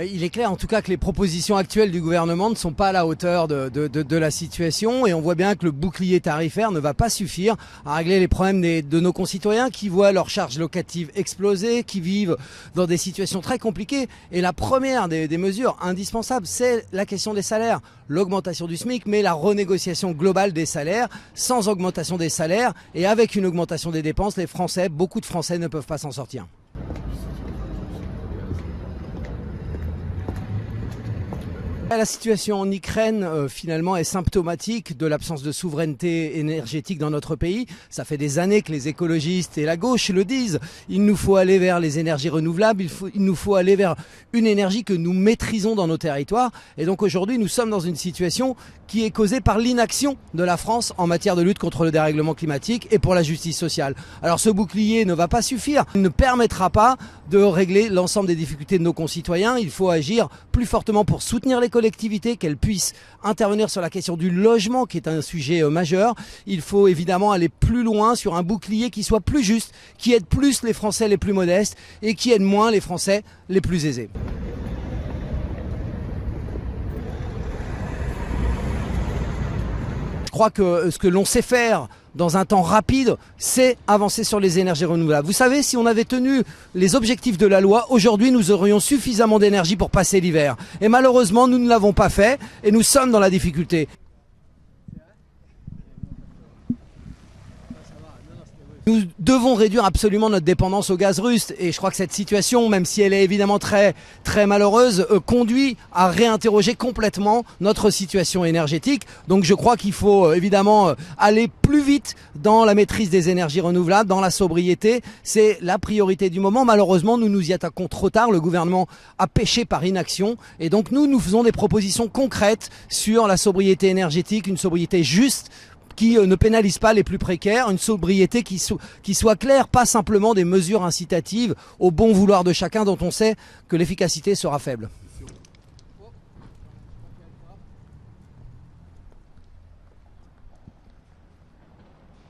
Il est clair en tout cas que les propositions actuelles du gouvernement ne sont pas à la hauteur de la situation et on voit bien que le bouclier tarifaire ne va pas suffire à régler les problèmes de nos concitoyens qui voient leurs charges locatives exploser, qui vivent dans des situations très compliquées. Et la première des mesures indispensables, c'est la question des salaires, l'augmentation du SMIC, mais la renégociation globale des salaires. Sans augmentation des salaires et avec une augmentation des dépenses, les Français, beaucoup de Français ne peuvent pas s'en sortir. La situation en Ukraine, finalement, est symptomatique de l'absence de souveraineté énergétique dans notre pays. Ça fait des années que les écologistes et la gauche le disent. Il nous faut aller vers les énergies renouvelables, il nous faut aller vers une énergie que nous maîtrisons dans nos territoires. Et donc aujourd'hui, nous sommes dans une situation qui est causée par l'inaction de la France en matière de lutte contre le dérèglement climatique et pour la justice sociale. Alors ce bouclier ne va pas suffire, il ne permettra pas de régler l'ensemble des difficultés de nos concitoyens. Il faut agir plus fortement pour soutenir les collectivités, qu'elles puissent intervenir sur la question du logement qui est un sujet majeur. Il faut évidemment aller plus loin sur un bouclier qui soit plus juste, qui aide plus les Français les plus modestes et qui aide moins les Français les plus aisés. Je crois que ce que l'on sait faire dans un temps rapide, c'est avancer sur les énergies renouvelables. Vous savez, si on avait tenu les objectifs de la loi, aujourd'hui nous aurions suffisamment d'énergie pour passer l'hiver. Et malheureusement, nous ne l'avons pas fait et nous sommes dans la difficulté. Nous devons réduire absolument notre dépendance au gaz russe et je crois que cette situation, même si elle est évidemment très malheureuse, conduit à réinterroger complètement notre situation énergétique. Donc je crois qu'il faut évidemment aller plus vite dans la maîtrise des énergies renouvelables, dans la sobriété. C'est la priorité du moment. Malheureusement, nous nous y attaquons trop tard. Le gouvernement a péché par inaction et donc nous faisons des propositions concrètes sur la sobriété énergétique, une sobriété juste, qui ne pénalise pas les plus précaires, une sobriété qui soit claire, pas simplement des mesures incitatives au bon vouloir de chacun dont on sait que l'efficacité sera faible.